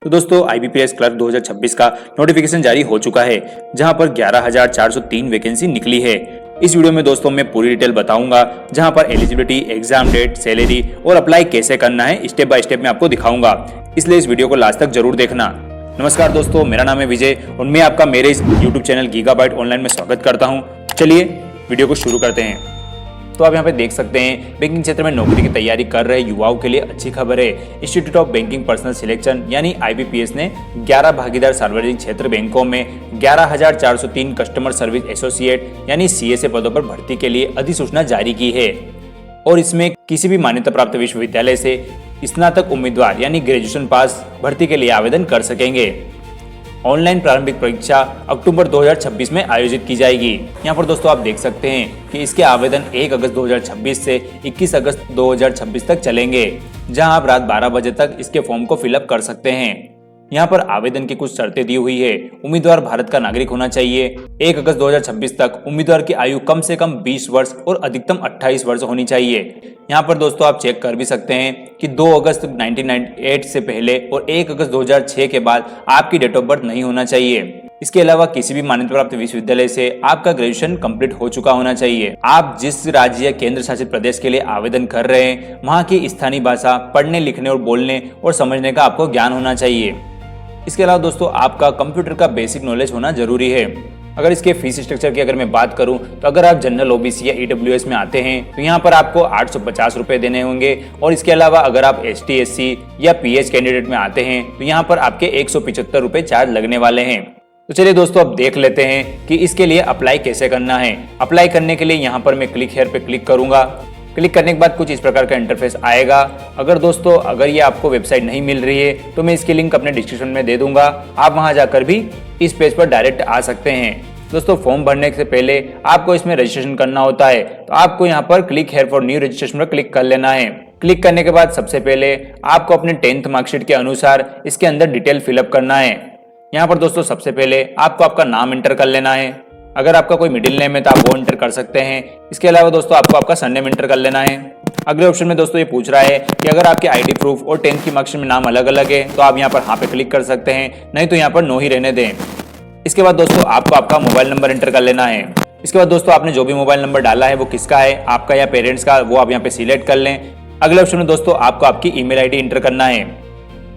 तो दोस्तों IBPS clerk 2026 का नोटिफिकेशन जारी हो चुका है, जहां पर 11,403 वैकेंसी निकली है। इस वीडियो में दोस्तों मैं पूरी डिटेल बताऊंगा, जहां पर एलिजिबिलिटी, एग्जाम डेट, सैलरी और अप्लाई कैसे करना है स्टेप बाय स्टेप मैं आपको दिखाऊंगा, इसलिए इस वीडियो को लास्ट तक जरूर देखना। नमस्कार दोस्तों, मेरा नाम है विजय और मैं आपका मेरे इस यूट्यूब चैनल गीगाबाइट ऑनलाइन में स्वागत करता हूँ। चलिए वीडियो को शुरू करते हैं। तो आप यहाँ पे देख सकते हैं, बैंकिंग क्षेत्र में नौकरी की तैयारी कर रहे युवाओं के लिए अच्छी खबर है। Institute of banking personal selection यानी IBPS ने 11 भागीदार सार्वजनिक क्षेत्र बैंकों में 11,403 कस्टमर सर्विस एसोसिएट यानी CSA पदों पर भर्ती के लिए अधिसूचना जारी की है और इसमें किसी भी मान्यता प्राप्त विश्वविद्यालय से स्नातक उम्मीदवार यानी ग्रेजुएशन पास भर्ती के लिए आवेदन कर सकेंगे। ऑनलाइन प्रारंभिक परीक्षा अक्टूबर 2026 में आयोजित की जाएगी। यहाँ पर दोस्तों आप देख सकते हैं कि इसके आवेदन 1 अगस्त 2026 से 21 अगस्त 2026 तक चलेंगे, जहां आप रात 12 बजे तक इसके फॉर्म को फिलअप कर सकते हैं। यहाँ पर आवेदन की कुछ शर्तें दी हुई है। उम्मीदवार भारत का नागरिक होना चाहिए। 1 अगस्त 2026 तक उम्मीदवार की आयु कम से कम 20 वर्ष और अधिकतम 28 वर्ष होनी चाहिए। यहाँ पर दोस्तों आप चेक कर भी सकते हैं कि 2 अगस्त 1998 से पहले और 1 अगस्त 2006 के बाद आपकी डेट ऑफ बर्थ नहीं होना चाहिए। इसके अलावा किसी भी मान्यता प्राप्त विश्वविद्यालय से आपका ग्रेजुएशन कंप्लीट हो चुका होना चाहिए। आप जिस राज्य या केंद्र शासित प्रदेश के लिए आवेदन कर रहे हैं, वहाँ की स्थानीय भाषा पढ़ने, लिखने और बोलने और समझने का आपको ज्ञान होना चाहिए। इसके अलावा दोस्तों आपका कंप्यूटर का बेसिक नॉलेज होना जरूरी है। अगर इसके फीस स्ट्रक्चर की अगर मैं बात करूं, तो अगर आप जनरल OBC या EWS में आते हैं तो यहाँ पर आपको 850 रुपए देने होंगे और इसके अलावा अगर आप ST SC या PH कैंडिडेट में आते हैं तो यहाँ पर आपके 175 रुपए चार्ज लगने वाले हैं। तो चलिए दोस्तों अब देख लेते हैं कि इसके लिए अप्लाई कैसे करना है। अप्लाई करने के लिए यहाँ पर मैं क्लिक हियर पे क्लिक करूंगा। क्लिक करने के बाद कुछ इस प्रकार का इंटरफेस आएगा। अगर ये आपको वेबसाइट नहीं मिल रही है तो मैं इसकी लिंक अपने डिस्क्रिप्शन में दे दूंगा, आप वहां जाकर भी इस पेज पर डायरेक्ट आ सकते हैं। दोस्तों फॉर्म भरने से पहले आपको इसमें रजिस्ट्रेशन करना होता है, तो आपको यहाँ पर click here for new registration पर क्लिक कर लेना है। क्लिक करने के बाद सबसे पहले आपको अपने 10th मार्कशीट के अनुसार इसके अंदर डिटेल फिलअप करना है। यहाँ पर दोस्तों सबसे पहले आपको आपका नाम एंटर कर लेना है। अगर आपका कोई मिडिल नेम है तो आप वो एंटर कर सकते हैं। इसके अलावा दोस्तों आपको आपका सरनेम एंटर कर लेना है। अगले ऑप्शन में दोस्तों ये पूछ रहा है कि अगर आपके ID प्रूफ और 10th की मार्कशीट में नाम अलग अलग है तो आप यहाँ पर हाँ पे क्लिक कर सकते हैं, नहीं तो यहाँ पर नो ही रहने दें। इसके बाद दोस्तों आपको आपका मोबाइल नंबर एंटर कर लेना है। इसके बाद दोस्तों आपने जो भी मोबाइल नंबर डाला है वो किसका है, आपका या पेरेंट्स का, वो आप यहाँ पे सिलेक्ट कर लें। अगले ऑप्शन में दोस्तों आपको आपकी email ID एंटर करना है।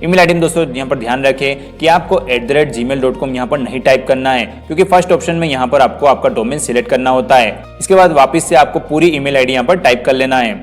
ईमेल आईडी में दोस्तों यहाँ पर ध्यान रखें कि आपको @gmail.com यहाँ पर नहीं टाइप करना है, क्योंकि फर्स्ट ऑप्शन में यहाँ पर आपको आपका डोमेन सिलेक्ट करना होता है। इसके बाद वापस से आपको पूरी ईमेल आईडी यहाँ पर टाइप कर लेना है।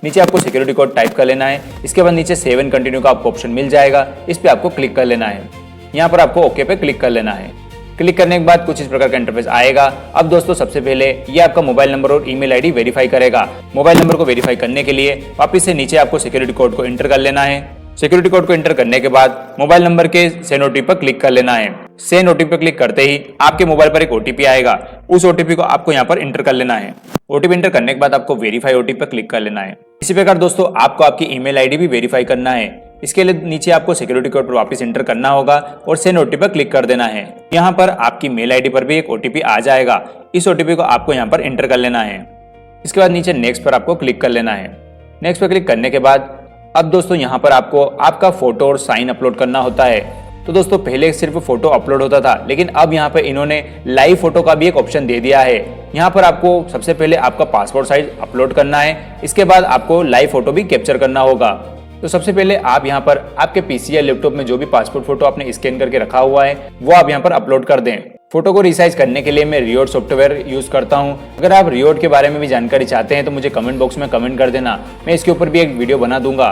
नीचे आपको सिक्योरिटी कोड टाइप कर लेना है। इसके बाद नीचे सेव एंड कंटिन्यू का आपको ऑप्शन मिल जाएगा, इस पे आपको क्लिक कर लेना है। यहाँ पर आपको ओके पे क्लिक कर लेना है। क्लिक करने के बाद कुछ इस प्रकार का इंटरफेस आएगा। अब दोस्तों सबसे पहले ये आपका मोबाइल नंबर और ईमेल आईडी वेरीफाई करेगा। मोबाइल नंबर को वेरीफाई करने के लिए वापस से नीचे आपको सिक्योरिटी कोड को एंटर कर लेना है। सिक्योरिटी कोड को एंटर करने के बाद मोबाइल नंबर के सेंड OTP पर क्लिक कर लेना है। सेंड OTP पर क्लिक करते ही आपके मोबाइल पर एक OTP आएगा, उस OTP को आपको यहाँ पर एंटर कर लेना है। OTP एंटर करने के बाद आपको वेरीफाई OTP पर क्लिक कर लेना है। इसी प्रकार दोस्तों आपको आपकी ईमेल आईडी भी वेरीफाई करना है। इसके लिए नीचे आपको सिक्योरिटी कोड पर वापस एंटर करना होगा और सेंड OTP पर क्लिक कर देना है। यहाँ पर आपकी मेल आईडी पर भी एक OTP आ जाएगा, इस OTP को आपको यहाँ पर एंटर कर लेना है। इसके बाद नीचे नेक्स्ट पर आपको क्लिक कर लेना है। नेक्स्ट पर क्लिक करने के बाद अब दोस्तों यहाँ पर आपको आपका फोटो और साइन अपलोड करना होता है। तो दोस्तों पहले सिर्फ फोटो अपलोड होता था, लेकिन अब यहाँ पे इन्होंने लाइव फोटो का भी एक ऑप्शन दे दिया है। यहाँ पर आपको सबसे पहले आपका पासपोर्ट साइज अपलोड करना है, इसके बाद आपको लाइव फोटो भी कैप्चर करना होगा। तो सबसे पहले आप यहाँ पर आपके PC या लैपटॉप में जो भी पासपोर्ट फोटो आपने स्कैन करके रखा हुआ है वो आप यहाँ पर अपलोड कर दें। फोटो को रिसाइज करने के लिए मैं रियोट सॉफ्टवेयर यूज करता हूँ। अगर आप रियोट के बारे में भी जानकारी चाहते हैं तो मुझे कमेंट बॉक्स में कमेंट कर देना, मैं इसके ऊपर भी एक वीडियो बना दूंगा।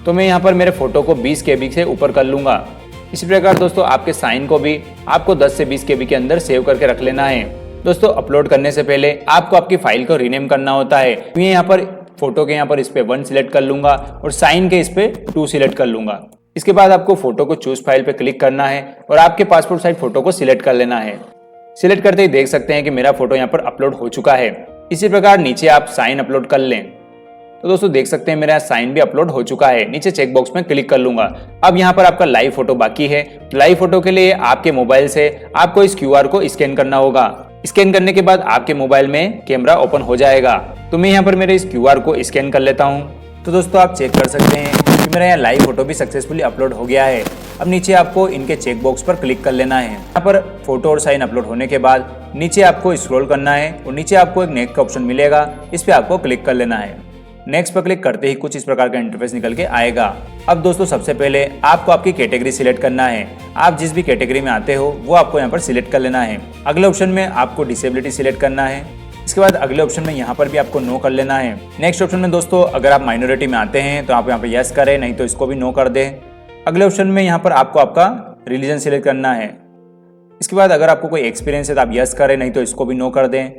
तो मैं यहाँ पर मेरे फोटो को 20 KB से ऊपर कर लूंगा। इसी प्रकार दोस्तों आपके साइन को भी आपको 10 से 20 KB के अंदर सेव करके रख लेना है। दोस्तों अपलोड करने से पहले आपको आपकी फाइल को रीनेम करना होता है। मैं यहाँ पर फोटो के यहाँ पर इस पे 1 सिलेक्ट कर लूंगा और साइन के इस पे 2 सिलेक्ट कर लूंगा। इसके बाद आपको फोटो को चूज फाइल पे क्लिक करना है और आपके पासपोर्ट साइज फोटो को सिलेक्ट कर लेना है। सिलेक्ट करते ही देख सकते हैं कि मेरा फोटो यहाँ पर अपलोड हो चुका है। इसी प्रकार नीचे आप साइन अपलोड कर लें। तो दोस्तों देख सकते हैं मेरा साइन भी अपलोड हो चुका है। नीचे चेक बॉक्स में क्लिक कर लूंगा। अब यहाँ पर आपका लाइव फोटो बाकी है। लाइव फोटो के लिए आपके मोबाइल से आपको इस QR को स्कैन करना होगा। स्कैन करने के बाद आपके मोबाइल में कैमरा ओपन हो जाएगा। तो मैं यहाँ पर मेरे इस QR को स्कैन कर लेता हूँ। तो दोस्तों आप चेक कर सकते हैं कि मेरा यहाँ लाइव फोटो भी सक्सेसफुली अपलोड हो गया है। अब नीचे आपको इनके चेक बॉक्स पर क्लिक कर लेना है। यहाँ पर फोटो और साइन अपलोड होने के बाद नीचे आपको स्क्रॉल करना है और नीचे आपको एक नेक्स्ट का ऑप्शन मिलेगा, इस पर आपको क्लिक कर लेना है। नेक्स्ट पर क्लिक करते ही कुछ इस प्रकार का इंटरफेस निकल के आएगा। अब दोस्तों सबसे पहले आपको आपकी कैटेगरी सिलेक्ट करना है। आप जिस भी कैटेगरी में आते हो वो आपको यहाँ पर सिलेक्ट कर लेना है। अगले ऑप्शन में आपको डिसेबिलिटी सिलेक्ट करना है। इसके बाद अगले ऑप्शन में यहाँ पर भी आपको नो कर लेना है। नेक्स्ट ऑप्शन में दोस्तों अगर आप माइनॉरिटी में आते हैं तो आप यहाँ पर यस करें, नहीं तो इसको भी नो कर दें। अगले ऑप्शन में यहाँ पर आपको आपका रिलीजन सिलेक्ट करना है। इसके बाद अगर आपको कोई एक्सपीरियंस है तो आप यस करें, नहीं तो इसको भी नो कर दें।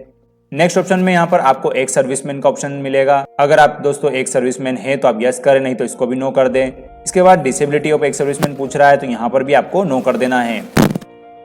नेक्स्ट ऑप्शन में यहाँ पर आपको एक सर्विसमैन का ऑप्शन मिलेगा। अगर आप दोस्तों एक सर्विसमैन है तो आप यस करें, नहीं तो इसको भी नो कर दें। इसके बाद डिसेबिलिटी ऑफ एक सर्विसमैन पूछ रहा है तो यहाँ पर भी आपको नो कर देना है।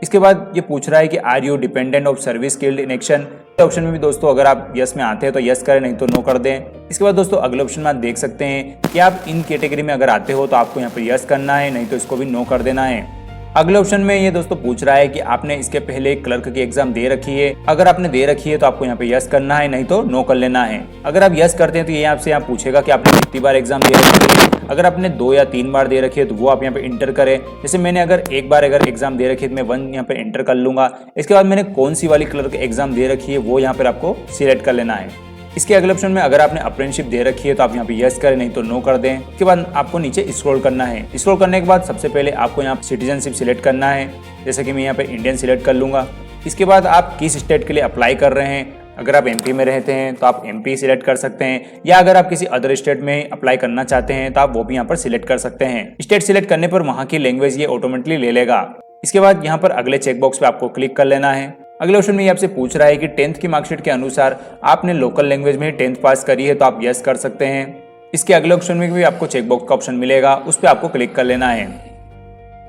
इसके बाद ये पूछ रहा है कि are you dependent of service skilled in action. Option में भी दोस्तों अगर आप यस में आते हैं तो यस करें, नहीं तो नो कर दें। इसके बाद दोस्तों अगले ऑप्शन में आप देख सकते हैं कि आप इन कैटेगरी में अगर आते हो तो आपको यहाँ पर यस करना है, नहीं तो इसको भी नो कर देना है। अगले ऑप्शन में ये दोस्तों पूछ रहा है कि आपने इसके पहले क्लर्क की एग्जाम दे रखी है। अगर आपने दे रखी है तो आपको यहाँ पे यस करना है, नहीं तो नो कर लेना है। अगर आप यस करते हैं तो ये आपसे यहाँ पूछेगा कि आपने कितनी बार एग्जाम दे रखी है। अगर आपने 2 या 3 बार दे रखी है तो वो आप यहाँ पे इंटर करें। जैसे मैंने अगर एक बार अगर एग्जाम दे रखी है तो मैं 1 यहाँ पे इंटर कर लूंगा। इसके बाद मैंने कौन सी वाली क्लर्क एग्जाम दे रखी है वो यहाँ पर आपको सिलेक्ट कर लेना है। इसके अगले ऑप्शन में अगर आपने अप्रेंटिसशिप दे रखी है तो आप यहाँ पे यस करें, नहीं तो नो कर दें। इसके बाद आपको नीचे स्क्रॉल करना है। स्क्रॉल करने के बाद सबसे पहले आपको यहाँ सिटीजनशिप सिलेक्ट करना है। जैसे कि मैं यहाँ पे इंडियन सिलेक्ट कर लूंगा। इसके बाद आप किस स्टेट के लिए अप्लाई कर रहे हैं, अगर आप एमपी में रहते हैं तो आप एमपी सिलेक्ट कर सकते हैं, या अगर आप किसी अदर स्टेट में अप्लाई करना चाहते हैं तो आप वो भी यहाँ पर सिलेक्ट कर सकते हैं। स्टेट सिलेक्ट करने पर वहाँ की लैंग्वेज ये ऑटोमेटिकली ले लेगा। इसके बाद यहाँ पर अगले चेकबॉक्स पे आपको क्लिक कर लेना है। अगले ऑप्शन में ये आपसे पूछ रहा है कि 10th की मार्कशीट के अनुसार आपने लोकल लैंग्वेज में 10th पास करी है तो आप यस कर सकते हैं। इसके अगले ऑप्शन में भी आपको चेकबॉक्स का ऑप्शन मिलेगा, उस पर आपको क्लिक कर लेना है।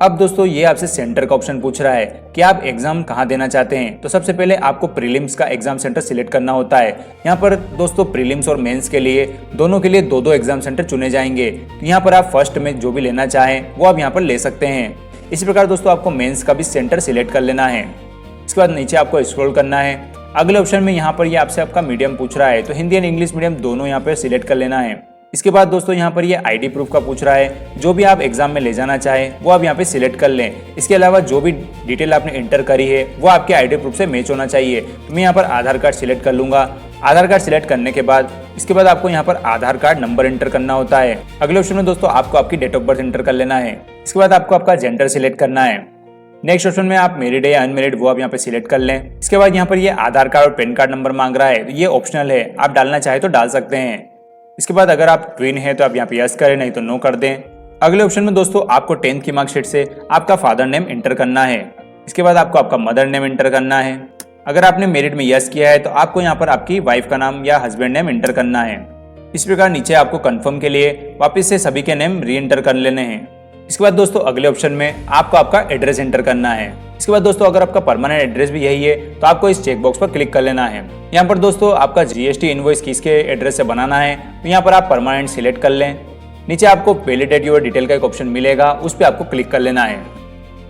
अब दोस्तों ये आपसे सेंटर का ऑप्शन पूछ रहा है कि आप एग्जाम कहाँ देना चाहते हैं। तो सबसे पहले आपको प्रीलिम्स का एग्जाम सेंटर सिलेक्ट करना होता है। यहाँ पर दोस्तों प्रीलिम्स और मेंस के लिए दोनों के लिए 2-2 एग्जाम सेंटर चुने जाएंगे। तो यहाँ पर आप फर्स्ट में जो भी लेना चाहें वो आप यहाँ पर ले सकते हैं। इसी प्रकार दोस्तों आपको मेंस का भी सेंटर सिलेक्ट कर लेना है। इसके बाद नीचे आपको स्क्रॉल करना है। अगले ऑप्शन में यहाँ पर ये आपसे आपका मीडियम पूछ रहा है, तो हिंदी एंड इंग्लिश मीडियम दोनों यहाँ पे सिलेक्ट कर लेना है। इसके बाद दोस्तों यहाँ पर ये आईडी प्रूफ का पूछ रहा है, जो भी आप एग्जाम में ले जाना चाहें वो आप यहाँ पे सिलेक्ट कर लें। इसके अलावा जो भी डिटेल आपने इंटर करी है वो आपके आईडी प्रूफ से मैच होना चाहिए। तो मैं यहाँ पर आधार कार्ड सिलेक्ट कर लूंगा। आधार कार्ड सिलेक्ट करने के बाद इसके बाद आपको यहाँ पर आधार कार्ड नंबर इंटर करना होता है। अगले ऑप्शन में दोस्तों आपको आपकी डेट ऑफ बर्थ इंटर कर लेना है। इसके बाद आपको आपका जेंडर सिलेक्ट करना है। नेक्स्ट ऑप्शन में आप मैरिड है या अनमैरिड वो आप यहाँ पे सिलेक्ट कर लें। इसके बाद यहाँ पर ये आधार कार्ड और पैन कार्ड नंबर मांग रहा है, तो ये ऑप्शनल है, आप डालना चाहे तो डाल सकते हैं। इसके बाद अगर आप ट्विन है तो आप यहाँ पे यस करें, नहीं तो नो कर दें। अगले ऑप्शन में दोस्तों आपको 10th की मार्कशीट से आपका फादर नेम इंटर करना है। इसके बाद आपको आपका मदर नेम इंटर करना है। अगर आपने मैरिड में यस किया है तो आपको यहाँ पर आपकी वाइफ का नाम या हस्बैंड नेम इंटर करना है। इस प्रकार नीचे आपको कंफर्म के लिए वापस से सभी के नेम री एंटर कर लेने हैं। इसके बाद दोस्तों अगले ऑप्शन में आपको आपका एड्रेस एंटर करना है। इसके बाद दोस्तों अगर आपका परमानेंट एड्रेस भी यही है तो आपको इस चेकबॉक्स पर क्लिक कर लेना है। यहाँ पर दोस्तों आपका जीएसटी इनवॉइस किसके एड्रेस से बनाना है, तो यहाँ पर आप परमानेंट सिलेक्ट कर लें। नीचे आपको वैलिडेट योर डिटेल का एक ऑप्शन मिलेगा, उस पर आपको क्लिक कर लेना है।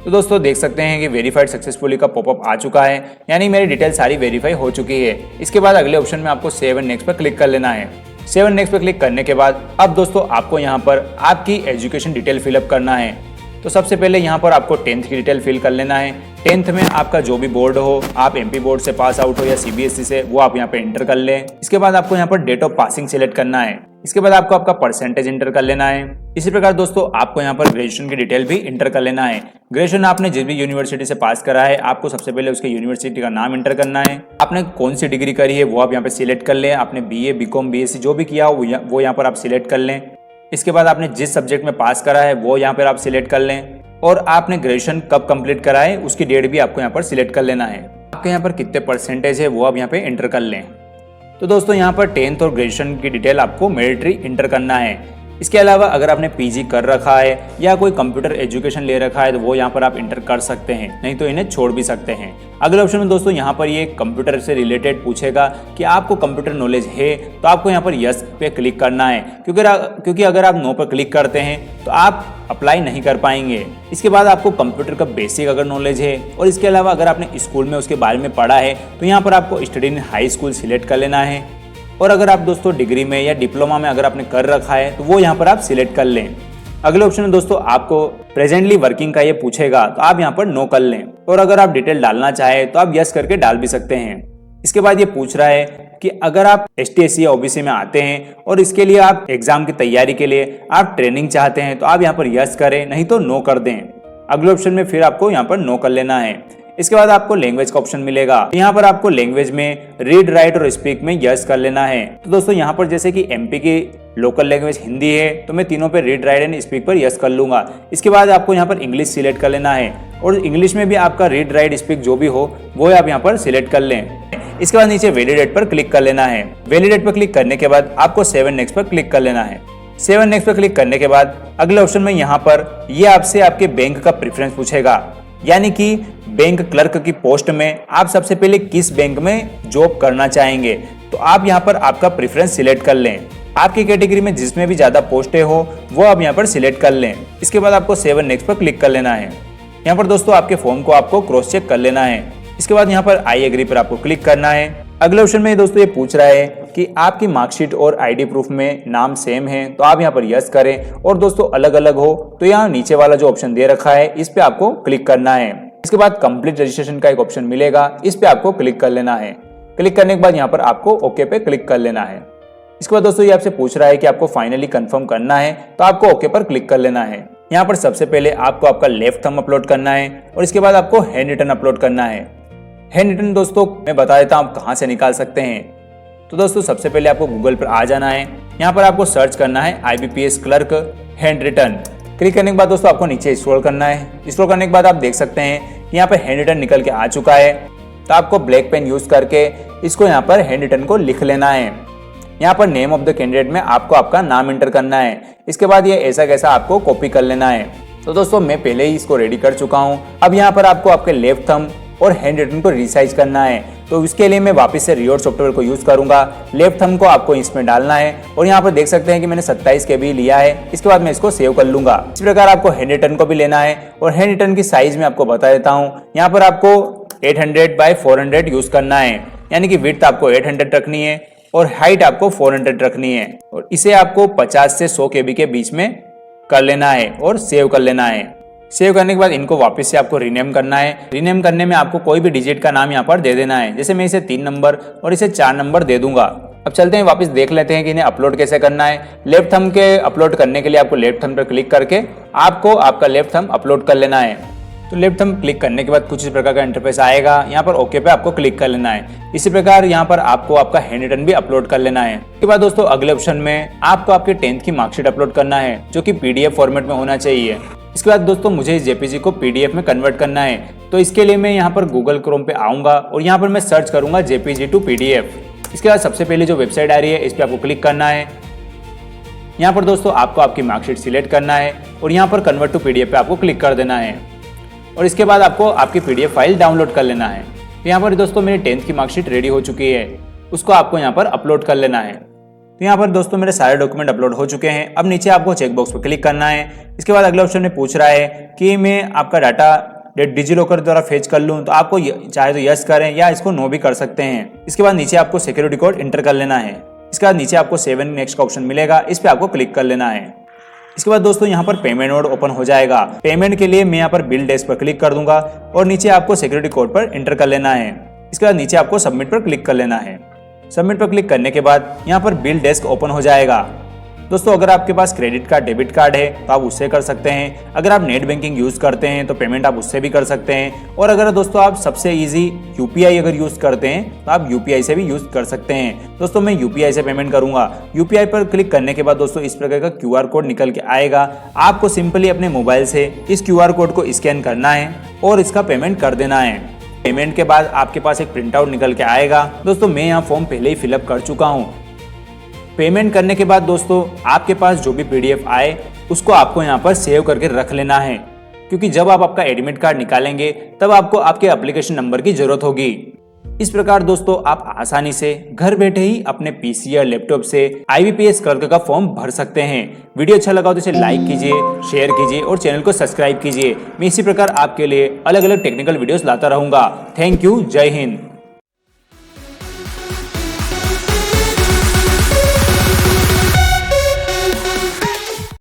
तो दोस्तों देख सकते हैं कि वेरीफाइड सक्सेसफुली का पॉपअप आ चुका है, यानी मेरी डिटेल सारी वेरीफाई हो चुकी है। इसके बाद अगले ऑप्शन में आपको सेव एंड नेक्स्ट पर क्लिक कर लेना है। सेव एंड नेक्स्ट पर क्लिक करने के बाद अब दोस्तों आपको यहाँ पर आपकी एजुकेशन डिटेल फिलअप करना है। तो सबसे पहले यहाँ पर आपको 10th की डिटेल फिल कर लेना है। 10th में आपका जो भी बोर्ड हो, आप एमपी बोर्ड से पास आउट हो या सीबीएसई से, वो आप यहाँ पे इंटर कर लें। इसके बाद आपको यहाँ पर डेट ऑफ पासिंग सिलेक्ट करना है। इसके बाद आपको आपका परसेंटेज इंटर कर लेना है। इसी प्रकार दोस्तों आपको यहाँ पर ग्रेजुएशन की डिटेल भी इंटर कर लेना है। ग्रेजुएशन आपने जिस भी यूनिवर्सिटी से पास करा है, आपको सबसे पहले उसके यूनिवर्सिटी का नाम इंटर करना है। आपने कौन सी डिग्री करी है वो आप यहाँ पे सिलेक्ट कर लें। आपने बीए, बीकॉम, बीएससी जो भी किया हो वो यहाँ पर आप सिलेक्ट कर लें। इसके बाद आपने जिस सब्जेक्ट में पास करा है वो यहाँ पर आप सिलेक्ट कर लें, और आपने ग्रेजुएशन कब कंप्लीट करा है उसकी डेट भी आपको यहाँ पर सिलेक्ट कर लेना है। आपके यहाँ पर कितने परसेंटेज है वो आप यहाँ पे एंटर कर लें। तो दोस्तों यहाँ पर 10th और ग्रेजुएशन की डिटेल आपको मैंडेटरी इंटर करना है। इसके अलावा अगर आपने पीजी कर रखा है या कोई कंप्यूटर एजुकेशन ले रखा है तो वो यहाँ पर आप इंटर कर सकते हैं, नहीं तो इन्हें छोड़ भी सकते हैं। अगले ऑप्शन में दोस्तों यहाँ पर ये कंप्यूटर से रिलेटेड पूछेगा कि आपको कंप्यूटर नॉलेज है, तो आपको यहाँ पर यस पे क्लिक करना है, क्योंकि अगर आप नो पर क्लिक करते हैं तो आप अप्लाई नहीं कर पाएंगे। इसके बाद आपको कंप्यूटर का बेसिक अगर नॉलेज है और इसके अलावा अगर आपने स्कूल में उसके बारे में पढ़ा है तो यहाँ पर आपको study in high school select कर लेना है। और अगर आप दोस्तों डिग्री में या डिप्लोमा में अगर आपने कर रखा है तो वो यहाँ पर आप सिलेक्ट कर लें। अगले ऑप्शन में दोस्तों आपको प्रेजेंटली वर्किंग का ये पूछेगा तो आप यहाँ पर नो कर लें, और अगर आप डिटेल डालना चाहे तो आप यस करके डाल भी सकते हैं। इसके बाद ये पूछ रहा है कि अगर आप ST SC या OBC में आते हैं और इसके लिए आप एग्जाम की तैयारी के लिए आप ट्रेनिंग चाहते हैं तो आप यहाँ पर यस करें, नहीं तो नो कर दें। अगले ऑप्शन में फिर आपको यहाँ पर नो कर लेना है। इसके बाद आपको लैंग्वेज का ऑप्शन मिलेगा, यहाँ पर आपको लैंग्वेज में रीड राइट और स्पीक में यस कर लेना है। तो दोस्तों यहाँ पर जैसे कि MP की लोकल लैंग्वेज हिंदी है तो मैं तीनों पे रीड राइट एंड स्पीक पर यस कर लूंगा। इसके बाद आपको यहाँ पर इंग्लिश सिलेक्ट कर लेना है, और इंग्लिश में भी आपका रीड राइट स्पीक जो भी हो वो आप यहाँ पर सिलेक्ट कर लें। इसके बाद नीचे वैलिडेट पर क्लिक कर लेना है। वैलिडेट पर क्लिक करने के बाद आपको 7 नेक्स्ट पर क्लिक कर लेना है। 7 नेक्स्ट पर क्लिक करने के बाद अगले ऑप्शन में यहाँ पर ये आपसे आपके बैंक का प्रेफरेंस पूछेगा, यानी कि बैंक क्लर्क की पोस्ट में आप सबसे पहले किस बैंक में जॉब करना चाहेंगे, तो आप यहाँ पर आपका प्रेफरेंस सिलेक्ट कर लें। आपकी कैटेगरी में जिसमें भी ज्यादा पोस्टें हो वो आप यहाँ पर सिलेक्ट कर लें। इसके बाद आपको 7 नेक्स्ट पर क्लिक कर लेना है। यहाँ पर दोस्तों आपके फॉर्म को आपको क्रॉस चेक कर लेना है। इसके बाद यहाँ पर आई एग्री पर आपको क्लिक करना है। अगले ऑप्शन में दोस्तों ये पूछ रहा है कि आपकी मार्कशीट और ID प्रूफ में नाम सेम है तो आप यहाँ पर यस करें, और दोस्तों अलग अलग हो तो यहाँ नीचे वाला जो ऑप्शन दे रखा है इस पे आपको क्लिक करना है। इसके बाद कंप्लीट रजिस्ट्रेशन का एक ऑप्शन मिलेगा, इस पे आपको क्लिक कर लेना है। क्लिक करने के बाद यहाँ पर आपको ओके पे क्लिक कर लेना है। इसके बाद दोस्तों ये आपसे पूछ रहा है कि आपको फाइनली कंफर्म करना है तो आपको ओके पर क्लिक कर लेना है। यहाँ पर सबसे पहले आपको आपका लेफ्ट थंब अपलोड करना है, और इसके बाद आपको हैंड रिटन अपलोड करना है। हैंड रिटन दोस्तों मैं बता देता हूँ आप कहाँ से निकाल सकते हैं। तो दोस्तों सबसे पहले आपको गूगल पर आ जाना है। यहाँ पर आपको सर्च करना है IBPS clerk handwritten. Click करने के बाद दोस्तों आपको नीचे स्क्रॉल करना है। स्क्रॉल करने के बाद आप देख सकते हैं कि यहाँ पर हैंड रिटन निकल के आ चुका है। तो आपको ब्लैक पेन यूज करके इसको यहाँ पर हैंड रिटन को लिख लेना है। यहाँ पर नेम ऑफ द कैंडिडेट में आपको आपका नाम एंटर करना है। इसके बाद ये ऐसा कैसा आपको कॉपी कर लेना है। तो दोस्तों मैं पहले ही इसको रेडी कर चुका हूँ। अब यहाँ पर आपको आपके लेफ्ट थंब और हैंड रिटन को रिसाइज करना है, तो इसके लिए मैं वापस से रियोड सॉफ्टवेयर को यूज करूंगा। लेफ्ट थंब को आपको इसमें डालना है, और यहाँ पर देख सकते हैं कि मैंने 27 KB लिया है। इसके बाद मैं इसको सेव कर लूंगा। इस प्रकार आपको हैंड रिटन को भी लेना है, और हैंड रिटन की साइज में आपको बता देता हूँ। यहाँ पर आपको 800 बाय 400 यूज करना है, यानी कि विड्थ आपको 800 रखनी है और हाइट आपको 400 रखनी है, और इसे आपको 50 से 100 KB के बीच में कर लेना है और सेव कर लेना है। सेव करने के बाद इनको वापस से आपको रीनेम करना है। रीनेम करने में आपको कोई भी डिजिट का नाम यहाँ पर दे देना है। जैसे मैं इसे 3 नंबर और इसे 4 नंबर दे दूंगा। अब चलते हैं वापस देख लेते हैं कि इन्हें अपलोड कैसे करना है। लेफ्ट थंब के अपलोड करने के लिए आपको लेफ्ट थंब पर क्लिक करके आपको आपका लेफ्ट थंब अपलोड कर लेना है। तो लेफ्ट थंब क्लिक करने के बाद कुछ इस प्रकार का इंटरफेस आएगा। यहाँ पर ओके पे आपको क्लिक कर लेना है। इसी प्रकार यहाँ पर आपको आपका हैंड रिटन भी अपलोड कर लेना है। इसके बाद दोस्तों अगले ऑप्शन में आपको आपके 10th की मार्कशीट अपलोड करना है, जो कि PDF फॉर्मेट में होना चाहिए। इसके बाद दोस्तों मुझे इस JPG को PDF में कन्वर्ट करना है, तो इसके लिए मैं यहाँ पर गूगल क्रोम पे आऊंगा और यहाँ पर मैं सर्च करूंगा JPG to PDF। इसके बाद सबसे पहले जो वेबसाइट आ रही है इस पर आपको क्लिक करना है। यहाँ पर दोस्तों आपको आपकी मार्कशीट सिलेक्ट करना है और यहाँ पर कन्वर्ट टू PDF पे आपको क्लिक कर देना है, और इसके बाद आपको आपकी PDF फाइल डाउनलोड कर लेना है। तो यहाँ पर दोस्तों मेरी 10th की मार्कशीट रेडी हो चुकी है, उसको आपको यहाँ पर अपलोड कर लेना है। तो यहाँ पर दोस्तों मेरे सारे डॉक्यूमेंट अपलोड हो चुके हैं। अब नीचे आपको चेक बॉक्स पर क्लिक करना है। इसके बाद अगले ऑप्शन में पूछ रहा है कि मैं आपका डाटा डिजिलॉकर द्वारा फेच कर लूँ, तो आपको चाहे तो यस करें या इसको नो भी कर सकते हैं। इसके बाद नीचे आपको सिक्योरिटी कोड इंटर कर लेना है। इसके बाद नीचे आपको 7 नेक्स्ट का ऑप्शन मिलेगा, इस पर आपको क्लिक कर लेना है। इसके बाद दोस्तों यहाँ पर पेमेंट मोड ओपन हो जाएगा। पेमेंट के लिए मैं यहाँ पर बिल डेस्क पर क्लिक कर दूंगा और नीचे आपको सिक्योरिटी कोड पर इंटर कर लेना है। इसके बाद नीचे आपको सबमिट पर क्लिक कर लेना है। सबमिट पर क्लिक करने के बाद यहाँ पर बिल डेस्क ओपन हो जाएगा। दोस्तों अगर आपके पास क्रेडिट कार्ड डेबिट कार्ड है तो आप उससे कर सकते हैं। अगर आप नेट बैंकिंग यूज करते हैं तो पेमेंट आप उससे भी कर सकते हैं। और अगर दोस्तों आप सबसे इजी UPI अगर यूज करते हैं तो आप UPI से भी यूज कर सकते हैं। दोस्तों मैं UPI से पेमेंट करूंगा। UPI पर क्लिक करने के बाद दोस्तों इस प्रकार का QR कोड निकल के आएगा। आपको सिंपली अपने मोबाइल से इस QR कोड को स्कैन करना है और इसका पेमेंट कर देना है। पेमेंट के बाद आपके पास एक प्रिंट आउट निकल के आएगा। दोस्तों मैं यहाँ फॉर्म पहले ही फिलअप कर चुका हूँ। पेमेंट करने के बाद दोस्तों आपके पास जो भी PDF आए उसको आपको यहाँ पर सेव करके रख लेना है, क्योंकि जब आप आपका एडमिट कार्ड निकालेंगे तब आपको आपके एप्लीकेशन नंबर की जरूरत होगी। इस प्रकार दोस्तों आप आसानी से घर बैठे ही अपने PC या लैपटॉप से IBPS क्लर्क का फॉर्म भर सकते हैं। वीडियो अच्छा लगा तो इसे लाइक कीजिए, शेयर कीजिए और चैनल को सब्सक्राइब कीजिए। मैं इसी प्रकार आपके लिए अलग अलग टेक्निकल वीडियोस लाता रहूंगा। Thank you. जय हिंद।